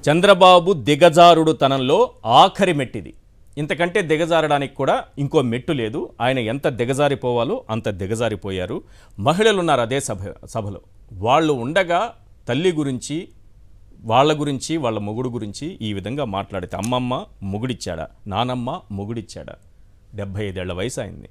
చంద్రబాబు దిగజారుడు తనంలో ఆఖరి మెట్టిది. ఇంతకంటే దిగజారడానికి కూడా ఇంకో మెట్టు లేదు. ఆయన ఎంత దిగజారిపోవాలో అంత దిగజారిపోయారు. మహిళలు ఉన్నారు అదే సభలో. వాళ్ళు ఉండగా తల్లి గురించి, వాళ్ళ గురించి, వాళ్ళ మొగుడు గురించి ఈ విధంగా మాట్లాడితే అమ్మమ్మ మొగుడిచ్చాడా, నానమ్మ మొగుడిచ్చాడా? 75 ఏళ్ల వయసు అయింది.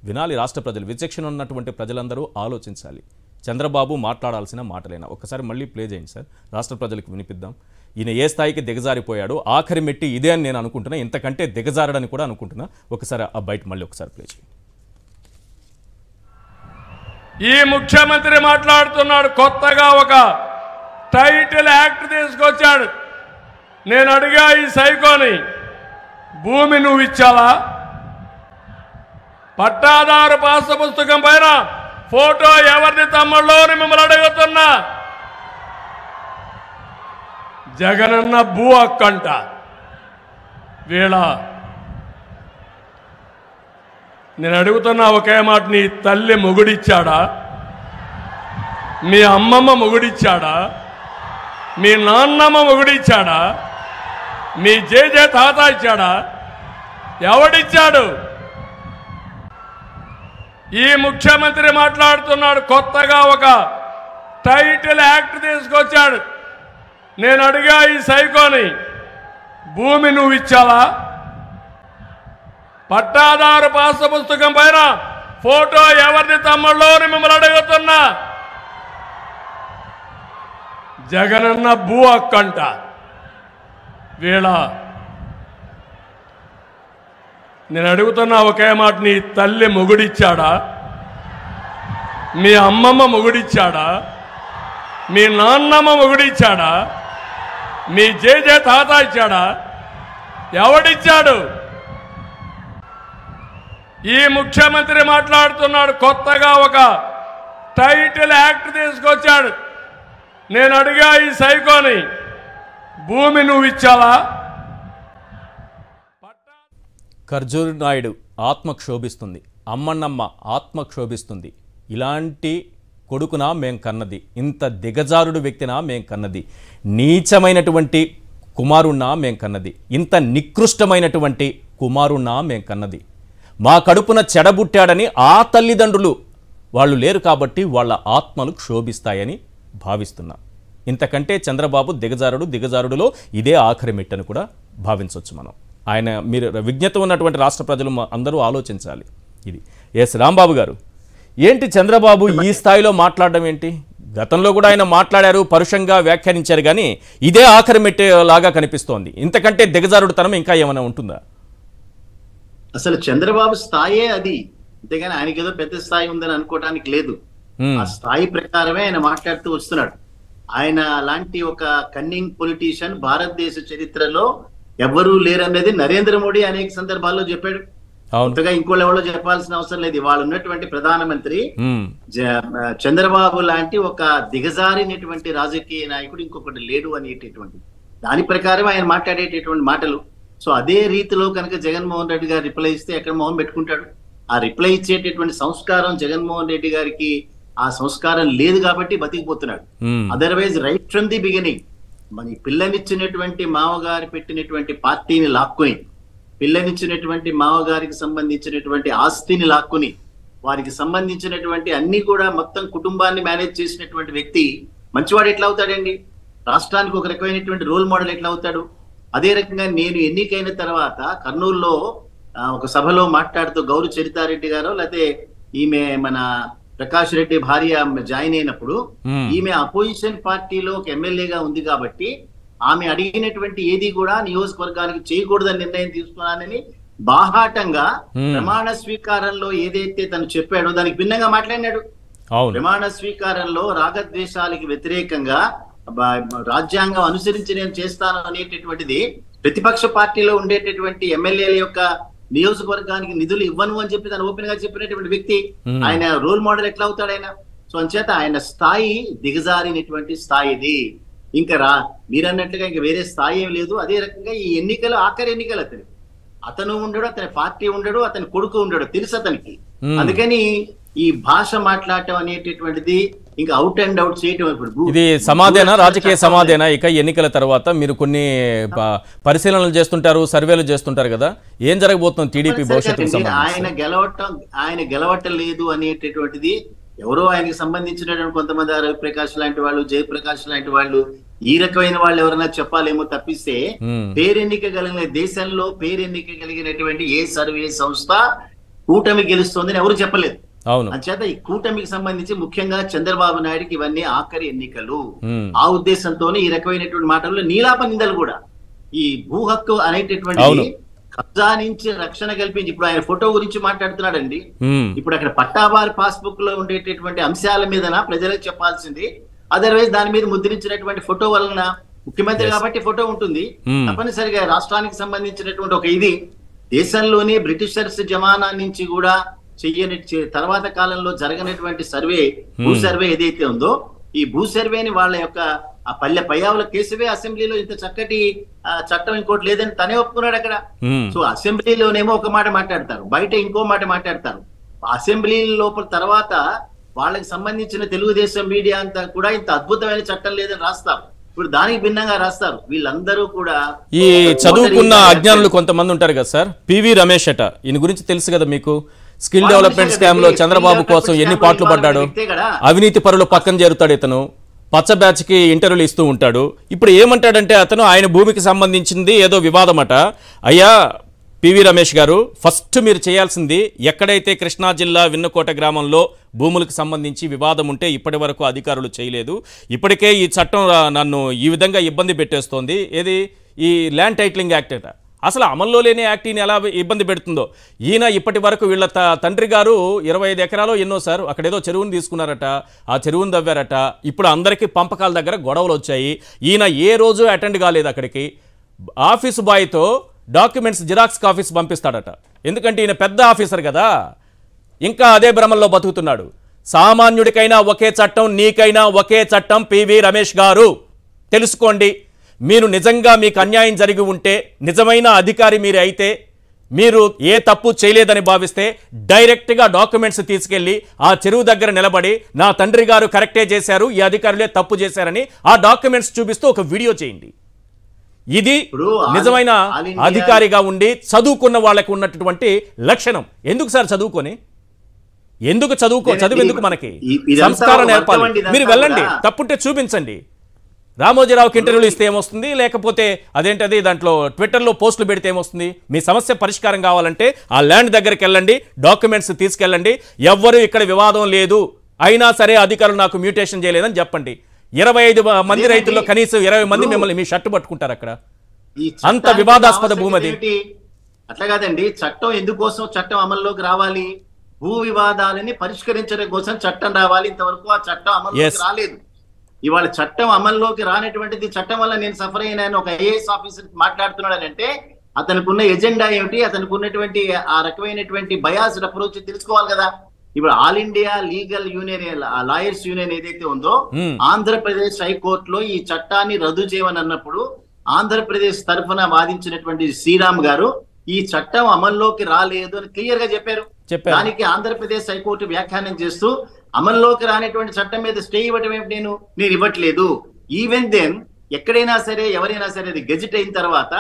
వినాలి రాష్ట్ర ప్రజలు, విచక్షణ ఉన్నటువంటి ప్రజలందరూ ఆలోచించాలి. చంద్రబాబు మాట్లాడాల్సిన మాటలేనా? ఒక్కసారి మళ్ళీ ప్లే చేయండి సార్, రాష్ట్ర ప్రజలకు వినిపిద్దాం. ఈయన ఏ స్థాయికి దిగజారిపోయాడు, ఆఖరి మెట్టి ఇదే అని నేను అనుకుంటున్నా, ఇంతకంటే దిగజారడని కూడా అనుకుంటున్నా. ఒకసారి ఆ బయట మళ్ళీ ఒకసారి ప్లే చేయండి. ఈ ముఖ్యమంత్రి మాట్లాడుతున్నాడు, కొత్తగా ఒక టైటిల్ యాక్ట్ తీసుకొచ్చాడు. నేను అడిగా ఈ సైకోని, భూమి నువ్వు ఇచ్చావా? పట్టాదారు పాస్ పుస్తకం పైన ఫోటో ఎవరిది తమ్ముళ్ళో అని మిమ్మల్ని అడుగుతున్నా. జగనన్న భూ హక్కంట. వీళ్ళ నేను అడుగుతున్నా ఒకే మాట, నీ తల్లి మొగుడిచ్చాడా? మీ అమ్మమ్మ మొగుడిచ్చాడా? మీ నాన్నమ్మ మొగుడిచ్చాడా? మీ జేజే తాత ఇచ్చాడా? ఎవడిచ్చాడు? ఈ ముఖ్యమంత్రి మాట్లాడుతున్నాడు, కొత్తగా ఒక టైటిల్ యాక్ట్ తీసుకొచ్చాడు. నేను అడిగా ఈ సైకోని, భూమి నువ్వు ఇచ్చావా? పట్టాదారు పాస్ పుస్తకం పైన ఫోటో ఎవరిది తమ్ముళ్ళో అని మిమ్మల్ని అడుగుతున్నా. జగనన్న భూ హక్కంట. వీళ్ళ నేను అడుగుతున్నా ఒకే మాట, నీ తల్లి మొగుడిచ్చాడా? మీ అమ్మమ్మ మొగుడిచ్చాడా? మీ నాన్నమ్మ మొగుడిచ్చాడా? మీ జేజే తాత ఇచ్చాడా? ఎవడిచ్చాడు? ఈ ముఖ్యమంత్రి మాట్లాడుతున్నాడు, కొత్తగా ఒక టైటిల్ యాక్ట్ తీసుకొచ్చాడు. నేను అడిగా ఈ సైకోని, భూమి నువ్వు ఇచ్చావా? ఖర్జూర్ నాయుడు ఆత్మ క్షోభిస్తుంది, అమ్మన్నమ్మ ఆత్మ క్షోభిస్తుంది. ఇలాంటి కొడుకునా మేం కన్నది, ఇంత దిగజారుడు వ్యక్తినా మేం కన్నది, నీచమైనటువంటి కుమారుణ్ణా మేం కన్నది, ఇంత నికృష్టమైనటువంటి కుమారుణ్ణా మేం కన్నది. మా కడుపున చెడబుట్టాడని ఆ తల్లిదండ్రులు వాళ్ళు లేరు కాబట్టి వాళ్ళ ఆత్మలు క్షోభిస్తాయని భావిస్తున్నా. ఇంతకంటే చంద్రబాబు దిగజారుడులో ఇదే ఆఖరి మెట్టని కూడా భావించవచ్చు మనం. ఆయన మీరు విజ్ఞత ఉన్నటువంటి రాష్ట్ర ప్రజలు అందరూ ఆలోచించాలి. ఇది ఎస్ రాంబాబు గారు, ఏంటి చంద్రబాబు ఈ స్థాయిలో మాట్లాడడం ఏంటి? గతంలో కూడా ఆయన మాట్లాడారు, పరుషంగా వ్యాఖ్యానించారు, కానీ ఇదే ఆఖరి మెట్టేలాగా కనిపిస్తోంది. ఇంతకంటే దిగజారుడుతనం ఇంకా ఏమైనా ఉంటుందా? అసలు చంద్రబాబు స్థాయే అది, అంతేగాని ఆయనకి ఏదో పెద్ద స్థాయి ఉందని అనుకోవడానికి లేదు. ఆ స్థాయి ప్రకారమే ఆయన మాట్లాడుతూ వస్తున్నాడు. ఆయన అలాంటి ఒక కన్నింగ్ పొలిటీషియన్ భారతదేశ చరిత్రలో ఎవరూ లేరన్నది నరేంద్ర మోడీ అనేక సందర్భాల్లో చెప్పాడు. కొత్తగా ఇంకోళ్ళు ఎవరో చెప్పాల్సిన అవసరం లేదు. వాళ్ళు ఉన్నటువంటి ప్రధానమంత్రి చంద్రబాబు లాంటి ఒక దిగజారినటువంటి రాజకీయ నాయకుడు ఇంకొకటి లేడు అనేటటువంటి దాని ప్రకారం ఆయన మాట్లాడేటటువంటి మాటలు. సో అదే రీతిలో కనుక జగన్మోహన్ రెడ్డి గారు రిప్లై ఇస్తే ఎక్కడ మొహం పెట్టుకుంటాడు? ఆ రిప్లై ఇచ్చేటటువంటి సంస్కారం జగన్మోహన్ రెడ్డి గారికి ఆ సంస్కారం లేదు కాబట్టి బతికిపోతున్నాడు. Otherwise right from the beginning మన పిల్లనిచ్చినటువంటి మావగారు పెట్టినటువంటి పార్టీని లాక్కుని, పిల్లనిచ్చినటువంటి మావగారికి సంబంధించినటువంటి ఆస్తిని లాక్కుని, వారికి సంబంధించినటువంటి అన్ని కూడా మొత్తం కుటుంబాన్ని మేనేజ్ చేసినటువంటి వ్యక్తి మంచివాడు ఎట్లా అవుతాడండి? రాష్ట్రానికి ఒక రకమైనటువంటి రోల్ మోడల్ ఎట్లా అవుతాడు? అదే రకంగా నేను ఎన్నికైన తర్వాత కర్నూలులో ఒక సభలో మాట్లాడుతూ గౌరు చరితారెడ్డి గారు, లేకపోతే ఈమె మన ప్రకాష్ రెడ్డి భార్య జాయిన్ అయినప్పుడు, ఈమె అపోజిషన్ పార్టీలో ఒక ఎమ్మెల్యేగా ఉంది కాబట్టి ఆమె అడిగినటువంటి ఏది కూడా నియోజకవర్గానికి చేయకూడదని నిర్ణయం తీసుకున్నానని బాహాటంగా ప్రమాణ స్వీకారంలో ఏదైతే తను చెప్పాడో దానికి భిన్నంగా మాట్లాడినాడు. ప్రమాణ స్వీకారంలో రాగద్వేషాలకి వ్యతిరేకంగా రాజ్యాంగం అనుసరించి నేను చేస్తాను అనేటటువంటిది ప్రతిపక్ష పార్టీలో ఉండేటటువంటి ఎమ్మెల్యేల యొక్క నియోజకవర్గానికి నిధులు ఇవ్వను అని చెప్పి తను ఓపెన్ గా చెప్పినటువంటి వ్యక్తి ఆయన రోల్ మోడల్ ఎట్లా అవుతాడు ఆయన? సో అంచేత ఆయన స్థాయి దిగజారినటువంటి స్థాయి ఇది. ఇంకా మీరన్నట్లుగా ఇంకా వేరే స్థాయి ఏం లేదు. అదే రకంగా ఈ ఎన్నికలు ఆఖరి ఎన్నికలు అతను ఉండడు, అతని పార్టీ ఉండడు, అతని కొడుకు ఉండడు, తెలుసు అతనికి. అందుకని ఈ భాష మాట్లాడటం అనేటటువంటిది ఇంకా అవుట్ అండ్ అవుట్ చేయటం. ఇప్పుడు ఇది సమాధేనా, రాజకీయ సమాధేనా? ఇక ఎన్నికల తర్వాత మీరు కొన్ని పరిశీలనలు చేస్తుంటారు, సర్వేలు చేస్తుంటారు కదా, ఏం జరగబోతుంది టీడీపీ భవిష్యత్తుకు సంబంధించి? ఆయన గెలవటలేదు అనేటటువంటిది ఎవరో ఆయనకి సంబంధించినటువంటి కొంతమంది రవిప్రకాష్ లాంటి వాళ్ళు, జయప్రకాష్ లాంటి వాళ్ళు, ఈ రకమైన వాళ్ళు ఎవరైనా చెప్పాలేమో తప్పిస్తే పేరెన్నిక కలిగిన దేశంలో పేరెన్నిక కలిగినటువంటి ఏ సర్వే సంస్థ కూటమి గెలుస్తోందని ఎవరు చెప్పలేదు. అంచేత ఈ కూటమికి సంబంధించి ముఖ్యంగా చంద్రబాబు నాయుడుకి ఇవన్నీ ఆఖరి ఎన్నికలు. ఆ ఉద్దేశంతోనే ఈ రకమైనటువంటి మాటల్లో నీలాప నిందలు కూడా. ఈ భూ హక్కు అనేటటువంటి కబ్జా నుంచి రక్షణ కల్పించి ఇప్పుడు ఆయన ఫోటో గురించి మాట్లాడుతున్నాడండి. ఇప్పుడు అక్కడ పట్టావారి పాస్బుక్ లో ఉండేటటువంటి అంశాల మీదన ప్రజలకు చెప్పాల్సింది. అదర్వైజ్ దాని మీద ముద్రించినటువంటి ఫోటో వలన ముఖ్యమంత్రి కాబట్టి ఫోటో ఉంటుంది. తప్పనిసరిగా రాష్ట్రానికి సంబంధించినటువంటి ఒక ఇది దేశంలోనే బ్రిటిషర్స్ జమానా నుంచి కూడా చెయ్యని తర్వాత కాలంలో జరగనటువంటి సర్వే, భూ సర్వే ఏదైతే ఉందో, ఈ భూ సర్వేని వాళ్ళ యొక్క ఆ పల్లె పయ్యావుల కేసువే అసెంబ్లీలో ఇంత చక్కటి చట్టం ఇంకోటి లేదని తనే ఒప్పుకున్నాడు అక్కడ. సో అసెంబ్లీలోనేమో ఒక మాట మాట్లాడతారు, బయట ఇంకో మాట మాట్లాడతారు. అసెంబ్లీ లోపల తర్వాత వాళ్ళకి సంబంధించిన తెలుగుదేశం మీడియా అంతా కూడా ఇంత అద్భుతమైన చట్టం లేదని రాస్తారు. ఇప్పుడు దానికి భిన్నంగా రాస్తారు. వీళ్ళందరూ కూడా ఈ చదువుకున్న అజ్ఞానులు కొంతమంది ఉంటారు కదా సార్. పివి రమేష్ అట, ఈయన గురించి తెలుసు కదా మీకు. స్కిల్ డెవలప్మెంట్ స్కామ్ లో చంద్రబాబు కోసం ఎన్ని పాటలు పడ్డాడు. అవినీతి పరులు పక్కన చేరుతాడు ఇతను. పచ్చ బ్యాచ్ కి ఇంటర్వ్యూలు ఇస్తూ ఉంటాడు. ఇప్పుడు ఏమంటాడంటే అతను ఆయన భూమికి సంబంధించింది ఏదో వివాదం అట. అయ్యా పివి రమేష్ గారు, ఫస్ట్ మీరు చేయాల్సింది ఎక్కడైతే కృష్ణా జిల్లా విన్నకోట గ్రామంలో భూములకు సంబంధించి వివాదం ఉంటే ఇప్పటి వరకు అధికారులు చేయలేదు. ఇప్పటికే ఈ చట్టం నన్ను ఈ విధంగా ఇబ్బంది పెట్టేస్తోంది. ఏది ఈ ల్యాండ్ టైటిలింగ్ యాక్ట్ అట. అసలు అమల్లో లేని యాక్ట్ ఈయన ఎలా ఇబ్బంది పెడుతుందో. ఈయన ఇప్పటి వరకు వీళ్ళ తండ్రి గారు 25 ఎకరాలు ఎన్నో సార్ అక్కడేదో చెరువును తీసుకున్నారట, ఆ చెరువును దవ్వారట. ఇప్పుడు అందరికీ పంపకాల దగ్గర గొడవలు వచ్చాయి. ఈయన ఏ రోజు అటెండ్ కాలేదు అక్కడికి. ఆఫీసు బాయ్తో డాక్యుమెంట్స్ జిరాక్స్ ఆఫీస్ పంపిస్తాడట. ఎందుకంటే ఈయన పెద్ద ఆఫీసర్ కదా. ఇంకా అదే భ్రమంలో బతుకుతున్నాడు. సామాన్యుడికైనా ఒకే చట్టం, నీకైనా ఒకే చట్టం. పివి రమేష్ గారు తెలుసుకోండి. మీరు నిజంగా మీకు అన్యాయం జరిగి ఉంటే, నిజమైన అధికారి మీరు అయితే, మీరు ఏ తప్పు చేయలేదని భావిస్తే డైరెక్ట్గా డాక్యుమెంట్స్ తీసుకెళ్ళి ఆ చెరువు దగ్గర నిలబడి నా తండ్రి గారు కరెక్టే చేశారు, ఈ అధికారులే తప్పు చేశారని ఆ డాక్యుమెంట్స్ చూపిస్తూ ఒక వీడియో చేయండి. ఇది నిజమైన అధికారిగా ఉండి చదువుకున్న వాళ్ళకు ఉన్నటువంటి లక్షణం. ఎందుకు సార్ చదువుకొని, చదువు ఎందుకు మనకి? సంస్కారం నేర్పాలి. మీరు వెళ్ళండి, తప్పుంటే చూపించండి. రామోజీరావుకి ఇంటర్వ్యూలు ఇస్తే ఏమొస్తుంది, లేకపోతే అదేంటది దాంట్లో ట్విట్టర్లో పోస్టులు పెడితే ఏమొస్తుంది? మీ సమస్య పరిష్కారం కావాలంటే ఆ ల్యాండ్ దగ్గరికి వెళ్ళండి, డాక్యుమెంట్స్ తీసుకెళ్ళండి. ఎవ్వరూ ఇక్కడ వివాదం లేదు, అయినా సరే అధికారులు నాకు మ్యూటేషన్ చేయలేదని చెప్పండి. 25 మంది రైతుల్లో కనీసం 20 మంది మిమ్మల్ని మీ షర్టు పట్టుకుంటారు అక్కడ. అంత వివాదాస్పద భూమి అది. అట్లా కాదండి, చట్టం ఎందుకోసం చట్టం అమల్లోకి రావాలి? భూ వివాదాలని పరిష్కరించడం కోసం చట్టం రావాలి. ఇంతవరకు ఆ చట్టం అమల్లోకి రాలేదు. ఇవాళ చట్టం అమల్లోకి రానటువంటిది, చట్టం వల్ల నేను సఫర్ అయినాను ఒక ఐఏఎస్ ఆఫీసర్ మాట్లాడుతున్నాడంటే అతనికి ఉన్న ఎజెండా ఏమిటి, అతనికి ఉన్నటువంటి ఆ రకమైనటువంటి బయాస్డ్ అప్రోచ్ తెలుసుకోవాలి కదా. ఇప్పుడు all India legal union, lawyers union ఏదైతే ఉందో, ఆంధ్రప్రదేశ్ హైకోర్టులో ఈ చట్టాన్ని రద్దు చేయమని అన్నప్పుడు ఆంధ్రప్రదేశ్ తరఫున వాదించినటువంటి శ్రీరామ్ గారు ఈ చట్టం అమల్లోకి రాలేదు అని క్లియర్ గా చెప్పారు. దానికి ఆంధ్రప్రదేశ్ హైకోర్టు వ్యాఖ్యానం చేస్తూ అమల్లోకి రానటువంటి చట్టం మీద స్టే ఇవ్వటం ఏమిటి, నేను ఇవ్వట్లేదు. ఈవెన్ దెన్ ఎక్కడైనా సరే ఎవరైనా సరే అది గెజిట్ అయిన తర్వాత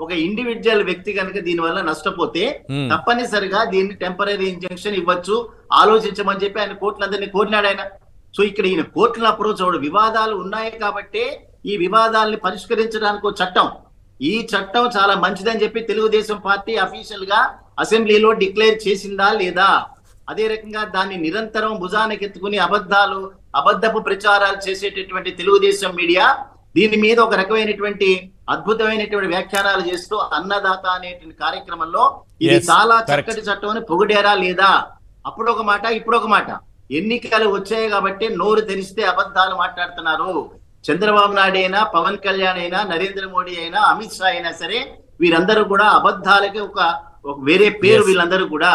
ఒక ఇండివిజువల్ వ్యక్తి కనుక దీనివల్ల నష్టపోతే తప్పనిసరిగా దీన్ని టెంపరీ ఇంజంక్షన్ ఇవ్వచ్చు, ఆలోచించమని చెప్పి ఆయన కోర్టులందరినీ కోరినాడు ఆయన. సో ఇక్కడ ఈయన కోర్టును అప్రోచ్ అవడు. వివాదాలు ఉన్నాయి కాబట్టే ఈ వివాదాలని పరిష్కరించడానికి ఒక చట్టం, ఈ చట్టం చాలా మంచిదని చెప్పి తెలుగుదేశం పార్టీ అఫీషియల్ గా అసెంబ్లీలో డిక్లేర్ చేసిందా లేదా? అదే రకంగా దాన్ని నిరంతరం భుజానకెత్తుకుని అబద్ధపు ప్రచారాలు చేసేటటువంటి తెలుగుదేశం మీడియా దీని మీద ఒక రకమైనటువంటి అద్భుతమైనటువంటి వ్యాఖ్యానాలు చేస్తూ అన్నదాత అనేటువంటి కార్యక్రమంలో ఇది చాలా చక్కటి చట్టం అని పొగిడేరా లేదా? అప్పుడు ఒక మాట, ఇప్పుడు ఒక మాట. ఎన్నికలు వచ్చాయి కాబట్టి నోరు తెరిస్తే అబద్ధాలు మాట్లాడుతున్నారు. చంద్రబాబు నాయుడు అయినా, పవన్ కళ్యాణ్ అయినా, నరేంద్ర మోడీ అయినా, అమిత్ షా అయినా సరే వీరందరూ కూడా అబద్ధాలకి ఒక వేరే పేరు వీళ్ళందరూ కూడా.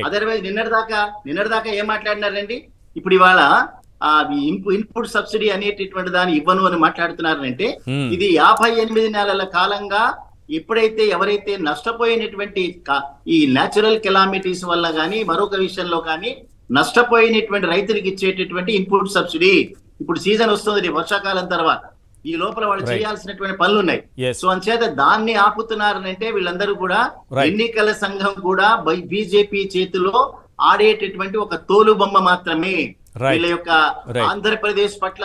అదర్వైజ్ నిన్నటిదాకా ఏం మాట్లాడినారండి? ఇప్పుడు ఇవాళ ఇన్పుట్ సబ్సిడీ అనేటటువంటి దాన్ని ఇవ్వను అని మాట్లాడుతున్నారంటే ఇది 58 నెలల కాలంగా ఎప్పుడైతే ఎవరైతే నష్టపోయినటువంటి ఈ న్యాచురల్ కెలామిటీస్ వల్ల కానీ మరొక విషయంలో కానీ నష్టపోయినటువంటి రైతులకు ఇచ్చేటటువంటి ఇన్పుట్ సబ్సిడీ. ఇప్పుడు సీజన్ వస్తుంది వర్షాకాలం తర్వాత, ఈ లోపల వాళ్ళు చేయాల్సినటువంటి పనులు ఉన్నాయి. సో అంచేత దాన్ని ఆపుతున్నారనంటే వీళ్ళందరూ కూడా ఎన్నికల సంఘం కూడా బీజేపీ చేతిలో ఆడేటటువంటి ఒక తోలు బొమ్మ మాత్రమే వీళ్ళ యొక్క ఆంధ్రప్రదేశ్ పట్ల.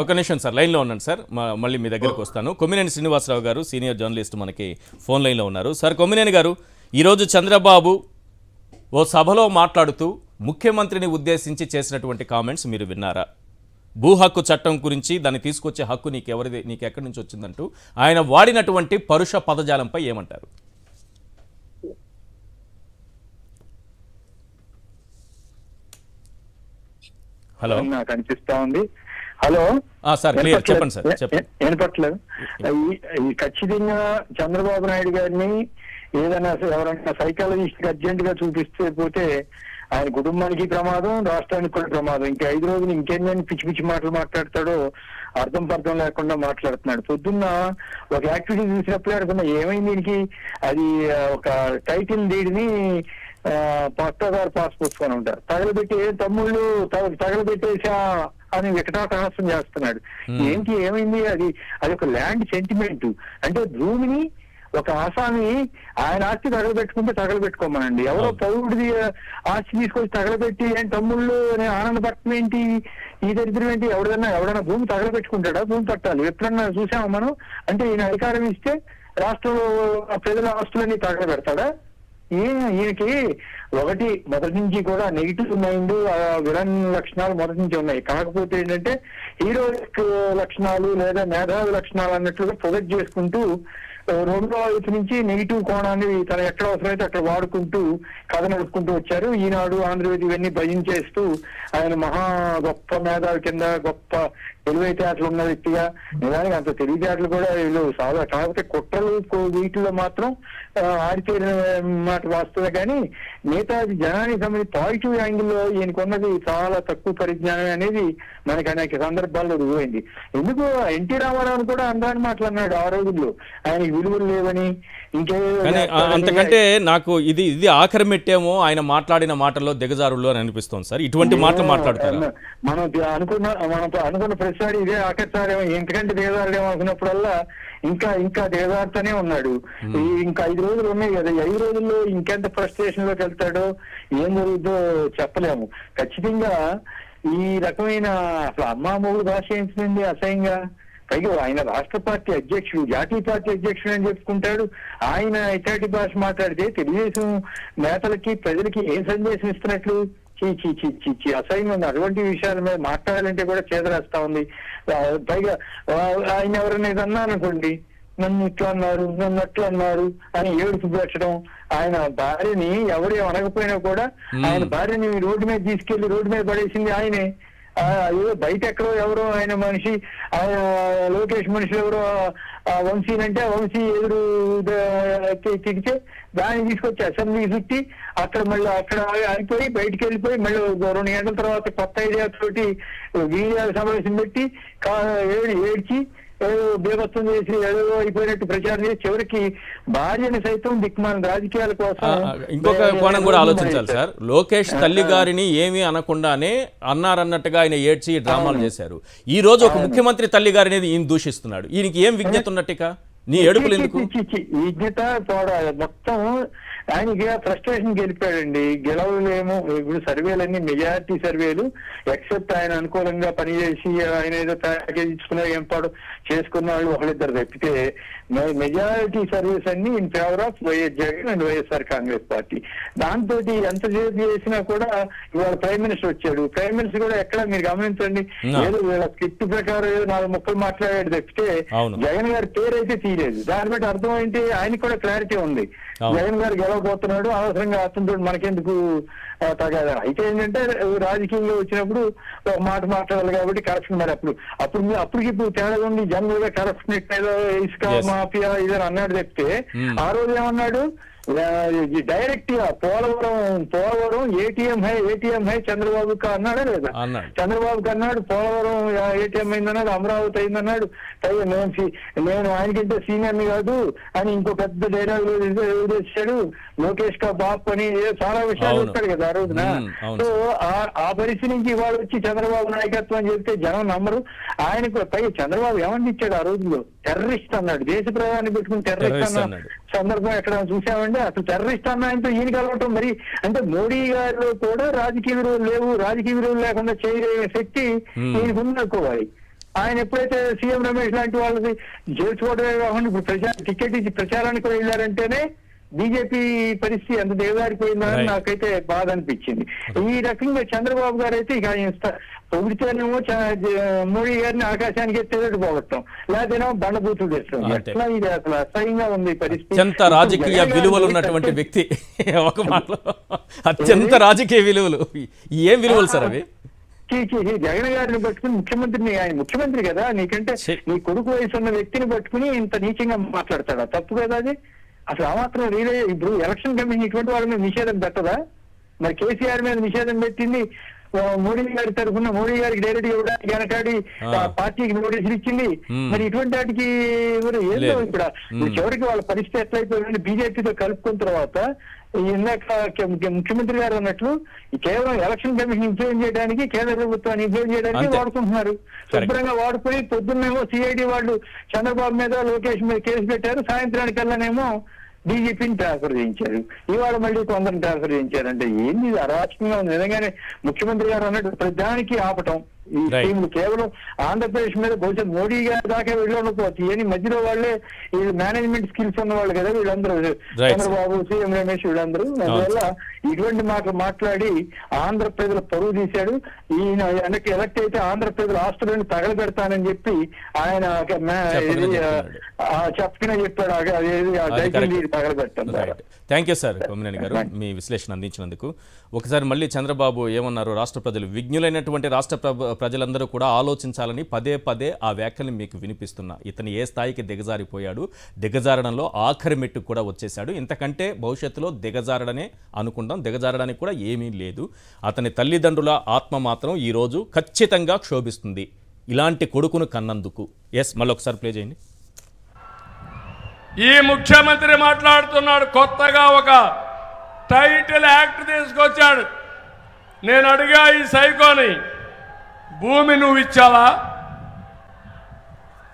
ఒక నిమిషం సార్, లైన్లో ఉన్నాను సార్, మళ్ళీ మీ దగ్గరకు వస్తాను. కొమ్మినేని శ్రీనివాసరావు గారు సీనియర్ జర్నలిస్ట్ మనకి ఫోన్ లైన్లో ఉన్నారు. సార్ కొమ్మినేని గారు, ఈరోజు చంద్రబాబు ఓ సభలో మాట్లాడుతూ ముఖ్యమంత్రిని ఉద్దేశించి చేసినటువంటి కామెంట్స్ మీరు విన్నారా? భూ హక్కు చట్టం గురించి, దాన్ని తీసుకొచ్చే హక్కు నీకు ఎక్కడి నుంచి వచ్చిందంటూ ఆయన వాడినటువంటి పరుష పదజాలంపై ఏమంటారు? హలో, కనిపిస్తా ఉంది. హలో సార్, క్లియర్ చెప్పండి సార్. వినపట్లేదు. ఖచ్చితంగా చంద్రబాబు నాయుడు గారిని ఏదైనా ఎవరైనా సైకాలజిస్ట్ అర్జెంట్ గా చూపిస్తే పోతే ఆయన కుటుంబానికి ప్రమాదం, రాష్ట్రానికి కూడా ప్రమాదం. ఇంకా 5 రోజులు ఇంకేందని పిచ్చి పిచ్చి మాటలు మాట్లాడతాడో అర్థం పర్థం లేకుండా మాట్లాడుతున్నాడు. పొద్దున్న ఒక యాక్టివిటీ చూసినప్పుడే అనుకున్నా ఏమైంది దీనికి, అది ఒక టైటిల్ దీడిని పట్టదారు పాస్ పుచ్చుకొని ఉంటారు, తగలబెట్టి తమ్ముళ్ళు తగలబెట్టేసా అని వికటాటహాసం చేస్తున్నాడు. ఏంటి ఏమైంది? అది ఒక ల్యాండ్ సెంటిమెంట్. అంటే భూమిని ఒక ఆసామి ఆయన ఆస్తి తగలబెట్టుకుంటే తగలబెట్టుకోమనండి. ఎవరో పౌరుడిది ఆస్తి తీసుకొచ్చి తగలబెట్టి తమ్ముళ్ళు అనే ఆనందపడటం ఏంటి? ఈ దరిద్రం ఏంటి? ఎవడైనా భూమి తగలబెట్టుకుంటాడా? భూమి పట్టాలి ఎప్పుడన్నా చూసామా మనం? అంటే ఈయన అధికారం ఇస్తే రాష్ట్రంలో ప్రజల ఆస్తులన్నీ తగలబెడతాడా? ఈయనకి మొదటి నుంచి కూడా నెగిటివ్ మైండ్, విలన్ లక్షణాలు మొదటి నుంచి ఉన్నాయి. కాకపోతే ఏంటంటే హీరోయిక్ లక్షణాలు లేదా మేధావి లక్షణాలు అన్నట్లుగా ప్రొజెక్ట్ చేసుకుంటూ రెండో వైపు నుంచి నెగిటివ్ కోణాన్ని తన ఎక్కడ అవసరమైతే అక్కడ వాడుకుంటూ కథ నడుపుకుంటూ వచ్చారు. ఈనాడు, ఆంధ్రజ్యోతి ఇవన్నీ భజించేస్తూ ఆయన మహా గొప్ప మేధావి కింద, గొప్ప తెలివితేటలు ఉన్న వ్యక్తిగా, నిజానికి అంత తెలివితేటలు కూడా వీళ్ళు చాలా. కాకపోతే కుట్రలు వీటిలో మాత్రం ఆడితేరిన మాట వాస్తవే. కానీ నేతాజీ జనానికి సంబంధించి పాజిటివ్ యాంగిల్లో ఈయనకున్నది చాలా తక్కువ పరిజ్ఞానం అనేది మనకి అనేక సందర్భాల్లో రుజువైంది. ఎందుకు ఎన్టీ రామారావు కూడా అందాన్ని మాట్లాడినాడు ఆ రోజుల్లో, ఆయనకి విలువలు లేవని. అంతకంటే నాకు ఇది ఆఖరి మెట్టేమో ఆయన మాట్లాడిన మాటల్లో దిగజారుల్లో అని అనిపిస్తోంది సార్. ఇటువంటి మాటలు మాట్లాడతారు. మనం అనుకున్న ప్రతిసారి ఇదే ఆఖరిసారి ఎంతకంటే దిగజారుడేమో అనుకున్నప్పుడల్లా ఇంకా దిగజారుతూనే ఉన్నాడు. ఇంకా 5 రోజులు ఉన్నాయి కదా, 5 రోజుల్లో ఇంకెంత ఫ్రస్ట్రేషన్ లోకి వెళ్తాడో ఏం జరుగుతుందో చెప్పలేము. ఖచ్చితంగా ఈ రకమైన అసలు అమ్మామూలు భాష ఏంటండి అసహ్యంగా. పైగా ఆయన రాష్ట్ర పార్టీ అధ్యక్షుడు, జాతీయ పార్టీ అధ్యక్షుడు అని చెప్పుకుంటాడు. ఆయన ఇట్లాంటి భాష మాట్లాడితే తెలుగుదేశం నేతలకి ప్రజలకి ఏం సందేశం ఇస్తున్నట్లు? అసహ్యం. అటువంటి విషయాల మీద మాట్లాడాలంటే కూడా చేదరేస్తా ఉంది. పైగా ఆయన ఎవరైనా అన్నారనుకోండి, నన్ను ఇట్లా అన్నారు, నన్ను అట్లా అన్నారు అని ఏడుపు పెట్టడం. ఆయన భార్యని ఎవరు అనకపోయినా కూడా ఆయన భార్యని రోడ్డు మీద తీసుకెళ్లి రోడ్డు మీద పడేసింది ఆయనే. బయట ఎక్కడో ఎవరో ఆయన మనిషి, లోకేష్ మనుషులు ఎవరో వంశీనంటే వంశీ ఎదురు తిడితే దాన్ని తీసుకొచ్చి అసెంబ్లీ చుట్టి అక్కడ అయిపోయి బయటికి వెళ్ళిపోయి మళ్ళీ 2 గంటల తర్వాత కొత్త ఐడియా తోటి వీడియో సమావేశం పెట్టి ఏడ్చి ఏదో బేభత్సం చేసి ఏదో అయిపోయినట్టు ప్రచారం చేసి చివరికి భార్యని సైతం దిక్మాన రాజకీయాల కోసం. ఇంకొక కోణం కూడా ఆలోచించాలి సార్. లోకేష్ తల్లి గారిని ఏమీ అనకుండానే అన్నారన్నట్టుగా ఆయన ఏడ్చి డ్రామాలు చేశారు. ఈ రోజు ఒక ముఖ్యమంత్రి తల్లి గారిని ఈయన దూషిస్తున్నాడు. ఈయనకి ఏం విజ్ఞత ఉన్నట్టుగా? నీ ఏడుపులు ఎందుకు? విజ్ఞత మొత్తం ఆయనకి ఫ్రస్ట్రేషన్ గెలిపాడండి. గెలవలేము. ఇప్పుడు సర్వేలన్నీ మెజారిటీ సర్వేలు ఎక్సెప్ట్ ఆయన అనుకూలంగా పనిచేసి ఆయన ఏదో ప్యాకేజ్ ఇచ్చుకున్నా ఏం పాడు చేసుకున్న వాళ్ళు ఒకళ్ళిద్దరు తప్పితే మెజారిటీ సర్వీస్ అన్ని in favour of YS Jagan and YSR Congress party. దాంతో ఎంతసేపు చేసినా కూడా ఇవాళ ప్రైమ్ మినిస్టర్ వచ్చాడు. ప్రైమ్ మినిస్టర్ కూడా ఎక్కడ మీరు గమనించండి, ఏదో వీళ్ళ స్క్రిప్ట్ ప్రకారం ఏదో 4 ముక్కలు మాట్లాడాడు తప్పితే జగన్ గారి పేరు అయితే తీయలేదు. దాన్ని బట్టి అర్థం ఏంటి, ఆయనకి కూడా క్లారిటీ ఉంది. జగన్ గారు గెలవబోతున్నాడు, అవసరంగా అతనితో మనకెందుకు తగాదా. అయితే ఏంటంటే రాజకీయంగా వచ్చినప్పుడు ఒక మాట మాట్లాడాలి కాబట్టి కరప్షన్. మరి అప్పటికి ఇప్పుడు తేడా ఉంది. జనరల్ గా కరప్షన్ ఏదో ఇసుక మాఫియా ఇదని అన్నాడు చెప్తే ఆ రోజు ఏమన్నాడు, డైరెక్ట్ గా పోలవరం ఏటీఎం హై చంద్రబాబుకి అన్నాడా లేదా? చంద్రబాబుకి అన్నాడు పోలవరం ఏటీఎం అయిందన్నాడు, అమరావతి అయిందన్నాడు. నేను ఆయనకంటే సీనియర్ని కాదు అని ఇంకో పెద్ద డైలాగ్ వదిలేశాడు. లోకేష్ కా బాప్ అని చాలా విషయాలు చెప్తాడు కదా ఆ రోజున. సో ఆ పరిస్థితి నుంచి ఇవాళ వచ్చి చంద్రబాబు నాయకత్వం అని చెప్తే జనం నమ్మరు. ఆయనకు పై చంద్రబాబు ఏమని ఇచ్చాడు ఆ రోజుల్లో? టెర్రరిస్ట్ అన్నాడు. దేశ ప్రధాని పెట్టుకుని టెర్రరిస్ట్ అన్న సందర్భం ఎక్కడ చూసామంటే అసలు టెర్రరిస్ట్ అన్న ఆయనతో ఈయన కలవటం మరి అంటే మోడీ గారిలో కూడా రాజకీయ విలువలు లేవు, రాజకీయ విలువలు లేకుండా చేయలేని శక్తి ఈయనకు ఉందనుకోవాలి. ఆయన ఎప్పుడైతే సీఎం రమేష్ లాంటి వాళ్ళది చేర్చుకోవడమే కాకుండా ఇప్పుడు టికెట్ ఇచ్చి ప్రచారానికి వెళ్ళారంటేనే బీజేపీ పరిస్థితి ఎంత దిగజారిపోయిందని నాకైతే బాధ అనిపించింది. ఈ రకంగా చంద్రబాబు గారు అయితే ఇక పొగిడితేనేమో మోడీ గారిని ఆకాశానికి ఎత్తేదట్టు పోగొట్టడం, లేకపోతేనేమో బండబూతులు తెస్తాం. ఎట్లా ఇది అసలు అసహ్యంగా ఉంది పరిస్థితి. అత్యంత రాజకీయ విలువలు ఉన్నటువంటి వ్యక్తి ఒక మాటలో అత్యంత రాజకీయ విలువలు ఏం విలువలు సార్ అవి? జగన్ గారిని పట్టుకుని ముఖ్యమంత్రిని, ఆయన ముఖ్యమంత్రి కదా, నీకంటే నీ కొడుకు వయసు ఉన్న వ్యక్తిని పట్టుకుని ఇంత నీచంగా మాట్లాడతాడా? తప్పు కదా అది. అసలు ఆ మాత్రం ఇప్పుడు ఎలక్షన్ కమిషన్ ఇటువంటి వాళ్ళ మీద నిషేధం పెట్టదా? మరి కేసీఆర్ మీద నిషేధం పెట్టింది మోడీ గారి తరఫున, మోడీ గారికి డైరెక్ట్ ఇవ్వడానికి వెనకాడి పార్టీకి నోటీసులు ఇచ్చింది. మరి ఇటువంటి వాటికి ఏందో ఇప్పుడు చివరికి వాళ్ళ పరిస్థితి ఎట్లయిపోయింది బీజేపీతో కలుపుకున్న తర్వాత. ఇందాక ముఖ్యమంత్రి గారు అన్నట్లు కేవలం ఎలక్షన్ కమిషన్ ఇంప్లిమెంట్ చేయడానికి, కేంద్ర ప్రభుత్వాన్ని ఇంప్లిమెంట్ చేయడానికి వాడుకుంటున్నారు. శుభ్రంగా వాడుకొని పొద్దున్నేమో సిఐడి వాళ్ళు చంద్రబాబు మీద లోకేష్ మీద కేసు పెట్టారు, సాయంత్రానికల్లానేమో డీజీపీని ట్రాన్స్ఫర్ చేయించారు, ఇవాళ మళ్ళీ కొందరిని ట్రాన్స్ఫర్ చేయించారంటే ఏంది అరాచకంగా ఉంది. నిజంగానే ముఖ్యమంత్రి గారు అన్నట్టు ప్రధానికి ఆపటం ఈ టీంలు కేవలం ఆంధ్రప్రదేశ్ మీద బహుశా మోడీ గారి దాకా వెళ్ళకపోవచ్చు. ఏని మధ్యలో వాళ్ళే వీళ్ళు మేనేజ్మెంట్ స్కిల్స్ ఉన్న వాళ్ళు కదా వీళ్ళందరూ, చంద్రబాబు, సీఎం రమేష్ వీళ్ళందరూ. అందువల్ల ఇటువంటి మాటలు మాట్లాడి ఆంధ్ర ప్రజల పరువు తీశాడు. ఈయన వెనక్కి ఎలక్ట్ అయితే ఆంధ్ర ప్రజల ఆస్తులను తగలబెడతానని చెప్పి ఆయన చెప్పిన చెప్పాడు. అదేది తగలబెట్టాను. థ్యాంక్ యూ సార్ కొమ్మినేని గారు మీ విశ్లేషణ అందించినందుకు. ఒకసారి మళ్ళీ చంద్రబాబు ఏమన్నారు? రాష్ట్ర ప్రజలు విజ్ఞులైనటువంటి రాష్ట్ర ప్రజలందరూ కూడా ఆలోచించాలని పదే పదే ఆ వ్యాఖ్యల్ని మీకు వినిపిస్తున్నా. ఇతను ఏ స్థాయికి దిగజారిపోయాడు, దిగజారడంలో ఆఖరి మెట్టుకు కూడా వచ్చేశాడు. ఇంతకంటే భవిష్యత్తులో దిగజారడనే అనుకుందాం, దిగజారడానికి కూడా ఏమీ లేదు. అతని తల్లిదండ్రుల ఆత్మ మాత్రం ఈరోజు ఖచ్చితంగా క్షోభిస్తుంది ఇలాంటి కొడుకును కన్నందుకు. ఎస్, మళ్ళీ ఒకసారి ప్లే చేయండి. ఈ ముఖ్యమంత్రి మాట్లాడుతున్నాడు, కొత్తగా ఒక టైటిల్ యాక్ట్ తీసుకొచ్చాడు. నేను అడిగా ఈ సైకోని, భూమి నువ్వు ఇచ్చావా?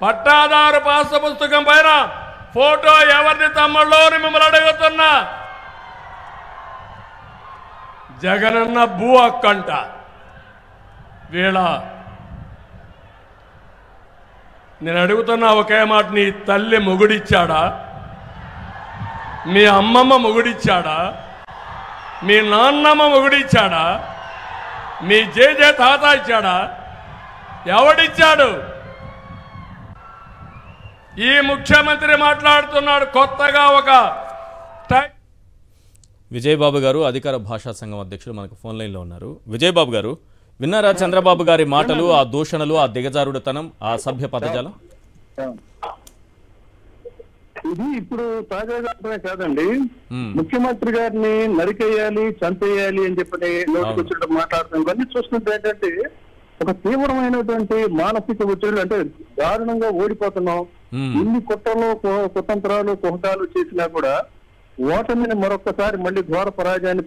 పట్టాదారు పాస్ పుస్తకం పైన ఫోటో ఎవరిది తమ్ముళ్ళు అని మిమ్మల్ని అడుగుతున్నా. జగనన్న భూ హక్కంట. వీళ్ళ నేను అడుగుతున్నా ఒకే మాట, నీ తల్లి మొగుడిచ్చాడా? మీ అమ్మమ్మ మొగుడిచ్చాడా? మీ నాన్నమ్మ మొగుడిచ్చాడా? మీ జేజే తాత ఇచ్చాడా? ఎవడిచ్చాడు? ఈ ముఖ్యమంత్రి మాట్లాడుతున్నాడు కొత్తగా ఒక విజయబాబు గారు అధికార భాషా సంఘం అధ్యక్షులు మనకు ఫోన్ లైన్లో ఉన్నారు. విజయబాబు గారు, విన్నారా చంద్రబాబు గారి మాటలు, ఆ దూషణలు, ఆ దిగజారుడుతనం, ఆ సభ్య పదజాలం? ఇది ఇప్పుడు తాజాగా కాదండి, ముఖ్యమంత్రి గారిని నరికేయాలి, చంపేయాలి అని చెప్పి నోటికొచ్చినట్టు మాట్లాడుతాం. ఇవన్నీ చూస్తుంటే ఏంటంటే ఒక తీవ్రమైనటువంటి మానసిక ఒత్తిడి, అంటే దారుణంగా ఓడిపోతున్నాం. ఇన్ని కుతంత్రాలు కుహకాలు చేసినా కూడా ఓటమిని మరొకసారి మళ్ళీ ఘోర పరాజయాన్ని